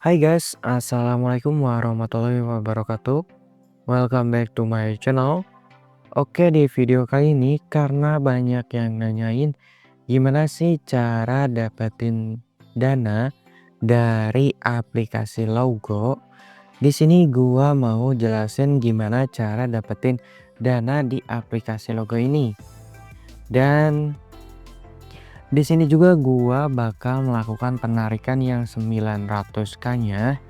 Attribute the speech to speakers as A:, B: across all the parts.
A: Hai guys, assalamualaikum warahmatullahi wabarakatuh. Welcome back to my channel. Oke, di video kali ini karena banyak yang nanyain gimana sih cara dapetin dana dari aplikasi Logo. Di sini gua mau jelasin gimana cara dapetin dana di aplikasi Logo ini. Dan di sini juga gua bakal melakukan penarikan yang 900k-nya.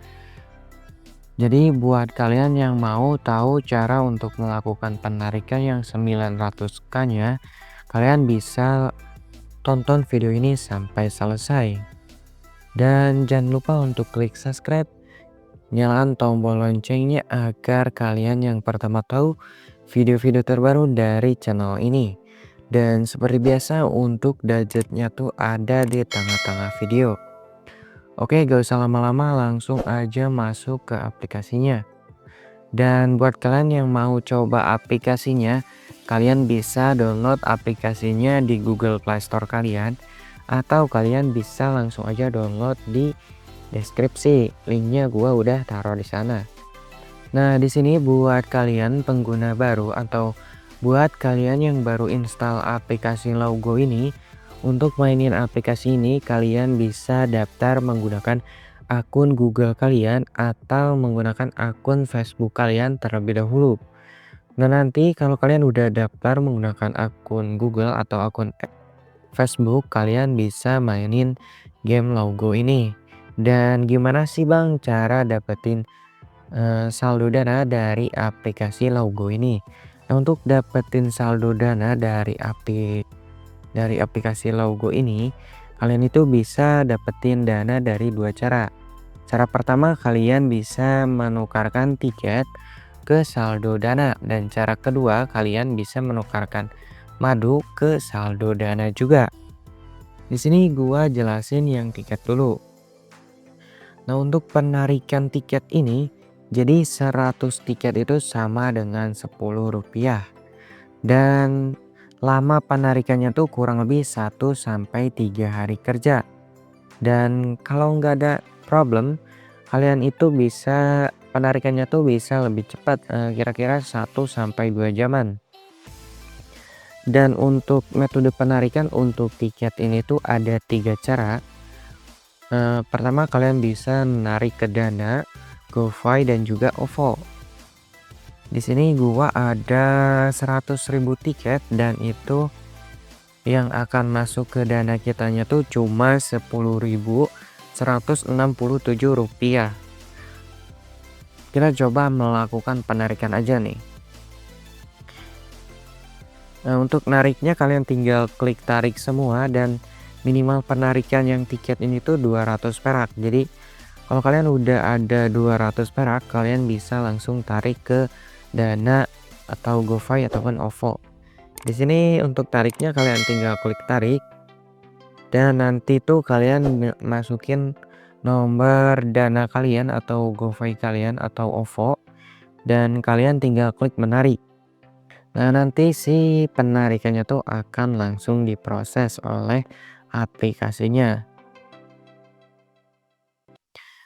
A: Jadi buat kalian yang mau tahu cara untuk melakukan penarikan yang 900k-nya, kalian bisa tonton video ini sampai selesai. Dan jangan lupa untuk klik subscribe, nyalakan tombol loncengnya agar kalian yang pertama tahu video-video terbaru dari channel ini. Dan seperti biasa untuk budgetnya tuh ada di tengah-tengah video. Oke, gak usah lama-lama, langsung aja masuk ke aplikasinya. Dan buat kalian yang mau coba aplikasinya, kalian bisa download aplikasinya di Google Play Store kalian, atau kalian bisa langsung aja download di deskripsi. Linknya gua udah taruh di sana. Nah, di sini buat kalian pengguna baru atau buat kalian yang baru install aplikasi Logo ini, untuk mainin aplikasi ini kalian bisa daftar menggunakan akun Google kalian atau menggunakan akun Facebook kalian terlebih dahulu. Nah, nanti kalau kalian udah daftar menggunakan akun Google atau akun Facebook, kalian bisa mainin game Logo ini. Dan gimana sih Bang cara dapetin saldo dana dari aplikasi Logo ini? Nah, untuk dapetin saldo dana dari aplikasi Logo ini, kalian itu bisa dapetin dana dari dua cara. Cara pertama, kalian bisa menukarkan tiket ke saldo dana, dan cara kedua kalian bisa menukarkan madu ke saldo dana juga. Di sini gua jelasin yang tiket dulu. Nah, untuk penarikan tiket ini, jadi 100 tiket itu sama dengan Rp10. Dan lama penarikannya tuh kurang lebih 1 sampai 3 hari kerja. Dan kalau nggak ada problem, kalian itu bisa penarikannya tuh bisa lebih cepat, kira-kira 1 sampai 2 jaman. Dan untuk metode penarikan untuk tiket ini tuh ada 3 cara. Pertama, kalian bisa menarik ke Dana, GoFi, dan juga OVO. Di sini gua ada 100.000 tiket dan itu yang akan masuk ke dana kitanya tuh cuma Rp10.167. Kita coba melakukan penarikan aja nih. Nah, untuk nariknya kalian tinggal klik tarik semua, dan minimal penarikan yang tiket ini tuh 200 perak. Jadi kalau kalian udah ada 200 perak, kalian bisa langsung tarik ke Dana atau GoFi ataupun OVO. Di sini untuk tariknya kalian tinggal klik tarik, dan nanti tuh kalian masukin nomor Dana kalian atau GoFi kalian atau OVO, dan kalian tinggal klik menarik. Nah, nanti si penarikannya tuh akan langsung diproses oleh aplikasinya.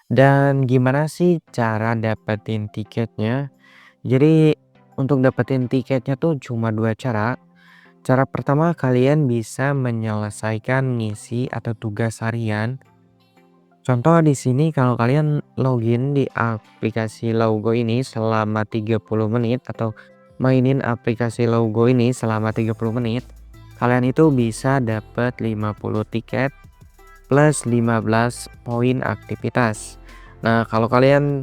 A: Dan gimana sih cara dapetin tiketnya? Jadi untuk dapetin tiketnya tuh cuma dua cara. Cara pertama, kalian bisa menyelesaikan misi atau tugas harian. Contoh di sini kalau kalian login di aplikasi Logo ini selama 30 menit atau mainin aplikasi Logo ini selama 30 menit, kalian itu bisa dapat 50 tiket plus 15 poin aktivitas. Nah, kalau kalian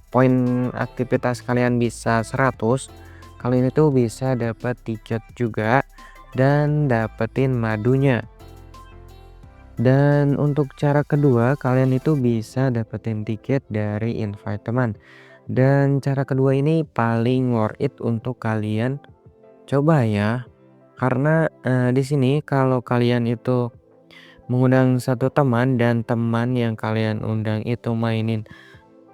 A: poin aktivitas kalian bisa 100, kalian itu bisa dapat tiket juga dan dapetin madunya. Dan untuk cara kedua, kalian itu bisa dapetin tiket dari invite teman. Dan cara kedua ini paling worth it untuk kalian coba ya. Karena di sini kalau kalian itu mengundang satu teman dan teman yang kalian undang itu mainin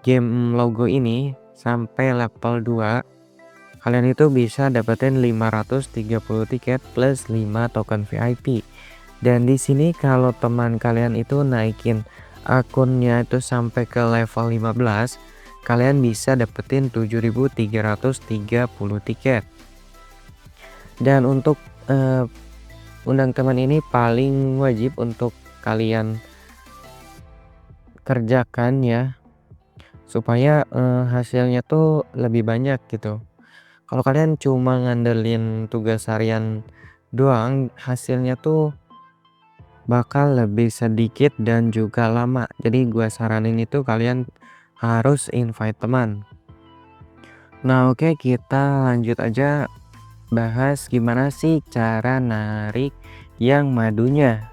A: game Logo ini sampai level 2, kalian itu bisa dapetin 530 tiket plus 5 token VIP. Dan di sini kalau teman kalian itu naikin akunnya itu sampai ke level 15, kalian bisa dapetin 7.330 tiket. Dan untuk undang teman ini paling wajib untuk kalian kerjakan ya, supaya hasilnya tuh lebih banyak gitu. Kalau kalian cuma ngandelin tugas harian doang, hasilnya tuh bakal lebih sedikit dan juga lama. Jadi gua saranin itu kalian harus invite teman. Nah, oke, kita lanjut aja bahas gimana sih cara narik yang madunya.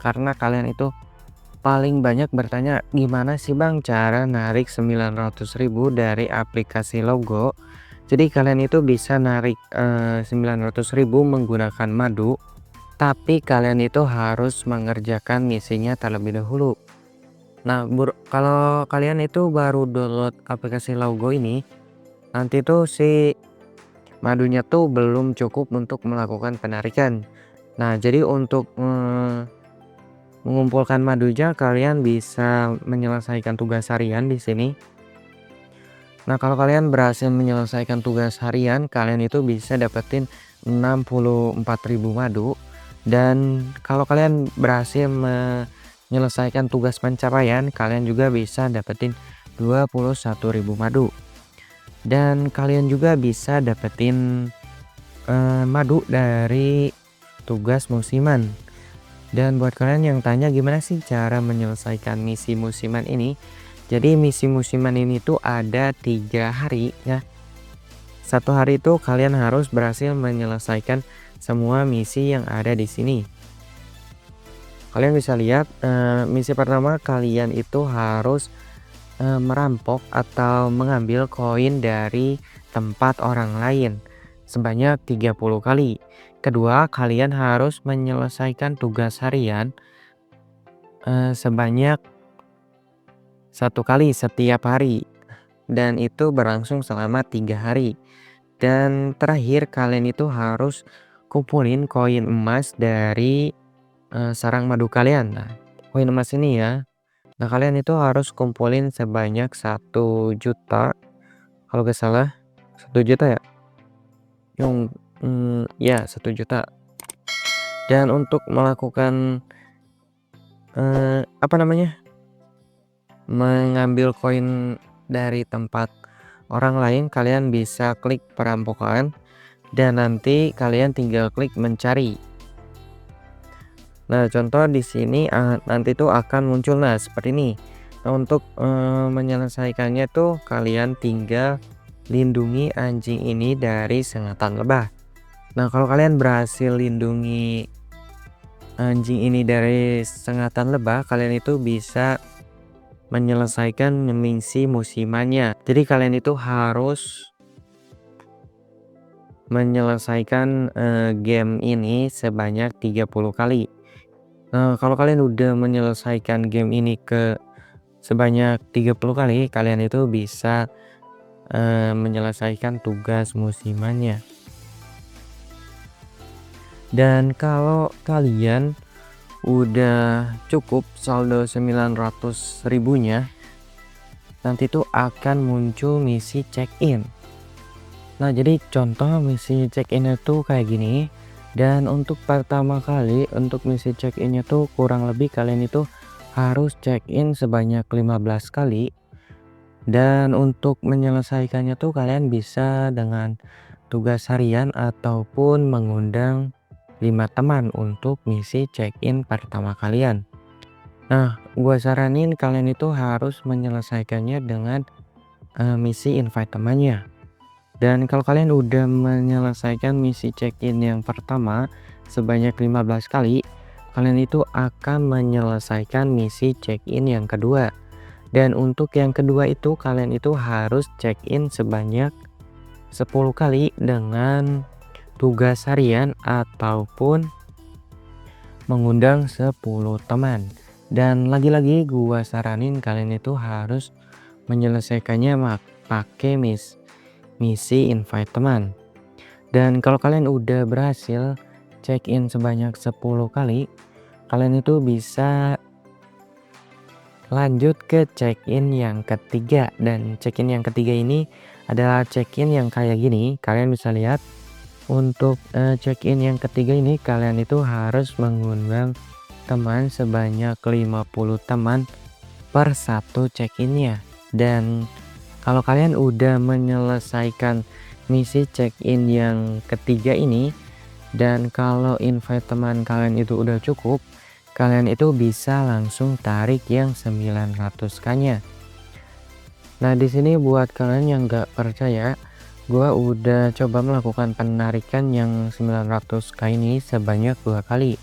A: Karena kalian itu paling banyak bertanya, gimana sih Bang cara narik 900.000 dari aplikasi logo. Jadi kalian itu bisa narik 900.000 menggunakan madu, tapi kalian itu harus mengerjakan misinya terlebih dahulu. Nah, kalau kalian itu baru download aplikasi logo ini, nanti tuh si madunya tuh belum cukup untuk melakukan penarikan. Nah, jadi untuk mengumpulkan madunya, kalian bisa menyelesaikan tugas harian di sini. Nah, kalau kalian berhasil menyelesaikan tugas harian, kalian itu bisa dapetin 64.000 madu. Dan kalau kalian berhasil menyelesaikan tugas pencapaian, kalian juga bisa dapetin 21.000 madu. Dan kalian juga bisa dapetin madu dari tugas musiman. Dan buat kalian yang tanya gimana sih cara menyelesaikan misi musiman ini, jadi misi musiman ini tuh ada 3 hari ya. Satu hari itu kalian harus berhasil menyelesaikan semua misi yang ada di sini. Kalian bisa lihat misi pertama, kalian itu harus merampok atau mengambil koin dari tempat orang lain sebanyak 30 kali. Kedua, kalian harus menyelesaikan tugas harian sebanyak 1 kali setiap hari, dan itu berlangsung selama 3 hari. Dan terakhir, kalian itu harus kumpulin koin emas dari sarang madu kalian. Nah, koin emas ini ya. Nah, kalian itu harus kumpulin sebanyak 1 juta, kalau gak salah 1 juta ya. Ya 1 juta. Dan untuk melakukan apa namanya, mengambil koin dari tempat orang lain, kalian bisa klik perampokan dan nanti kalian tinggal klik mencari. Nah, contoh di sini nanti tuh akan muncul nah seperti ini. Nah, untuk menyelesaikannya tuh kalian tinggal lindungi anjing ini dari sengatan lebah. Nah, kalau kalian berhasil lindungi anjing ini dari sengatan lebah, kalian itu bisa menyelesaikan misi musimannya. Jadi kalian itu harus menyelesaikan game ini sebanyak 30 kali. Kalau kalian udah menyelesaikan game ini sebanyak 30 kali, kalian itu bisa menyelesaikan tugas musimannya. Dan kalau kalian udah cukup saldo 900 ribunya, nanti tuh akan muncul misi check-in. Nah, jadi contoh misi check-in itu kayak gini. Dan untuk pertama kali untuk misi check-innya tuh kurang lebih kalian itu harus check-in sebanyak 15 kali. Dan untuk menyelesaikannya tuh kalian bisa dengan tugas harian ataupun mengundang 5 teman untuk misi check-in pertama kalian. Nah, gua saranin kalian itu harus menyelesaikannya dengan misi invite temannya. Dan kalau kalian udah menyelesaikan misi check-in yang pertama sebanyak 15 kali, kalian itu akan menyelesaikan misi check-in yang kedua. Dan untuk yang kedua itu kalian itu harus check-in sebanyak 10 kali dengan tugas harian ataupun mengundang 10 teman. Dan lagi-lagi gua saranin kalian itu harus menyelesaikannya pakai misi invite teman. Dan kalau kalian udah berhasil check-in sebanyak 10 kali, kalian itu bisa lanjut ke check-in yang ketiga, dan check-in yang ketiga ini adalah check-in yang kayak gini. Kalian bisa lihat untuk check-in yang ketiga ini kalian itu harus mengundang teman sebanyak 50 teman per satu check-innya. Dan kalau kalian udah menyelesaikan misi check-in yang ketiga ini, dan kalau invite teman kalian itu udah cukup, kalian itu bisa langsung tarik yang 900k-nya. Nah, di sini buat kalian yang nggak percaya, gua udah coba melakukan penarikan yang 900k ini sebanyak 2 kali.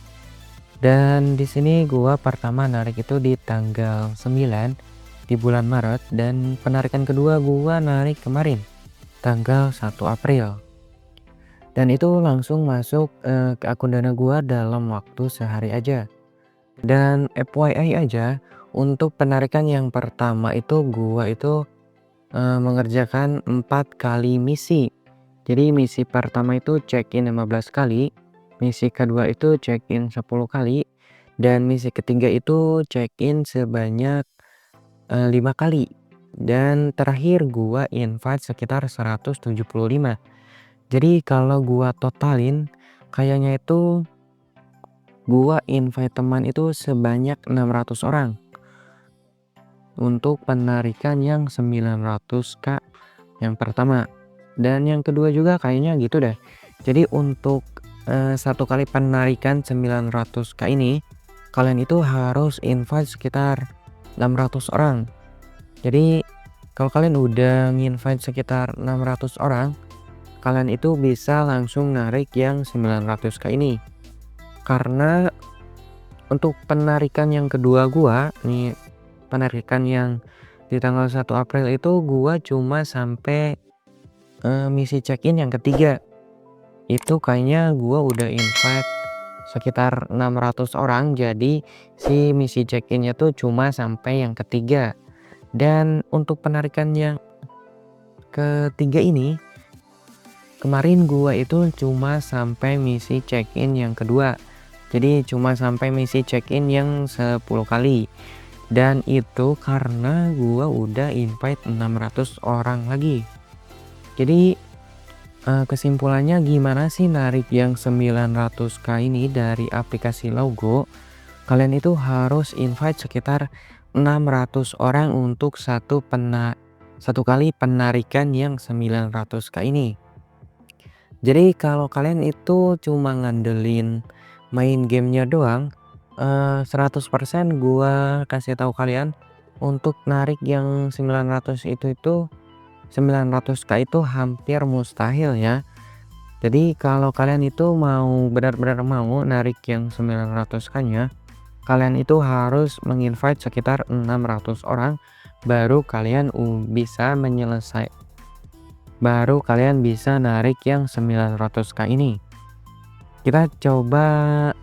A: Dan di sini gua pertama narik itu di tanggal 9 di bulan Maret, dan penarikan kedua gua narik kemarin tanggal 1 April. Dan itu langsung masuk ke akun Dana gua dalam waktu sehari aja. Dan FYI aja, untuk penarikan yang pertama itu gua itu mengerjakan 4 kali misi. Jadi misi pertama itu check-in 15 kali, misi kedua itu check-in 10 kali, dan misi ketiga itu check-in sebanyak 5 kali. Dan terakhir gua invite sekitar 175. Jadi kalau gua totalin, kayaknya itu gua invite teman itu sebanyak 600 orang untuk penarikan yang 900k yang pertama. Dan yang kedua juga kayaknya gitu deh. Jadi untuk satu kali penarikan 900k ini, kalian itu harus invite sekitar 600 orang. Jadi kalau kalian udah nginvite sekitar 600 orang, kalian itu bisa langsung narik yang 900k ini. Karena untuk penarikan yang kedua gua nih, penarikan yang di tanggal 1 April itu gua cuma sampai misi check-in yang ketiga. Itu kayaknya gua udah invite sekitar 600 orang, jadi si misi check-innya tuh cuma sampai yang ketiga. Dan untuk penarikan yang ketiga ini, kemarin gua itu cuma sampai misi check-in yang kedua. Jadi cuma sampai misi check-in yang 10 kali. Dan itu karena gua udah invite 600 orang lagi. Jadi kesimpulannya gimana sih narik yang 900k ini dari aplikasi Logo? Kalian itu harus invite sekitar 600 orang untuk satu kali penarikan yang 900k ini. Jadi kalau kalian itu cuma ngandelin main gamenya doang, 100% gua kasih tahu kalian untuk narik yang 900k itu hampir mustahil ya. Jadi kalau kalian itu mau benar-benar mau narik yang 900k-nya, kalian itu harus menginvite sekitar 600 orang baru kalian bisa narik yang 900k ini. Kita coba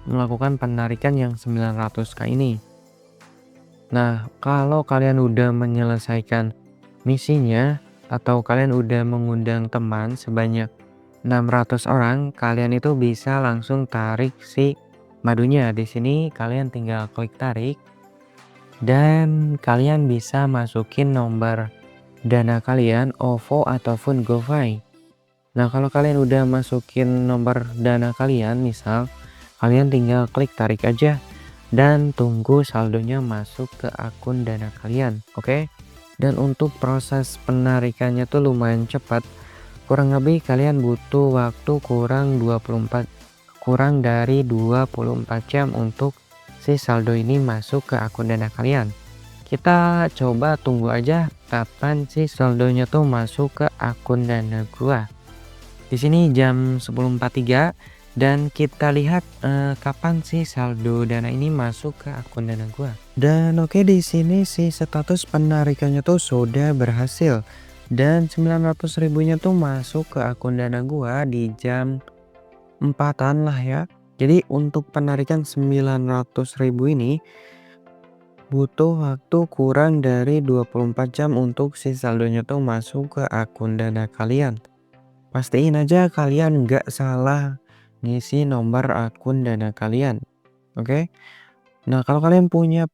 A: melakukan penarikan yang 900k ini. Nah, kalau kalian udah menyelesaikan misinya atau kalian udah mengundang teman sebanyak 600 orang, kalian itu bisa langsung tarik si madunya. Di sini kalian tinggal klik tarik dan kalian bisa masukin nomor Dana kalian, OVO ataupun GoPay. Nah, kalau kalian udah masukin nomor Dana kalian, misal kalian tinggal klik tarik aja dan tunggu saldonya masuk ke akun Dana kalian, oke? Dan untuk proses penarikannya tuh lumayan cepat. Kurang lebih kalian butuh waktu kurang dari 24 jam untuk si saldo ini masuk ke akun Dana kalian. Kita coba tunggu aja kapan si saldonya tuh masuk ke akun Dana gua. Di sini jam 10.43 dan kita lihat kapan sih saldo Dana ini masuk ke akun Dana gua. Dan oke, di sini si status penarikannya tuh sudah berhasil. Dan 900 ribunya tuh masuk ke akun Dana gua di jam 4-an lah ya. Jadi untuk penarikan 900 ribu ini butuh waktu kurang dari 24 jam untuk si saldonya tuh masuk ke akun Dana kalian. Pastiin aja kalian nggak salah ngisi nomor akun Dana kalian, oke? Nah, kalau kalian punya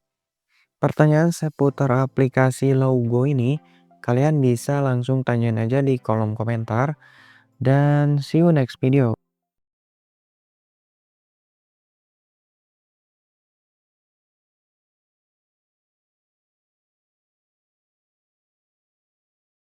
A: Pertanyaan seputar aplikasi logo ini, kalian bisa langsung tanyain aja di kolom komentar. Dan see you next video.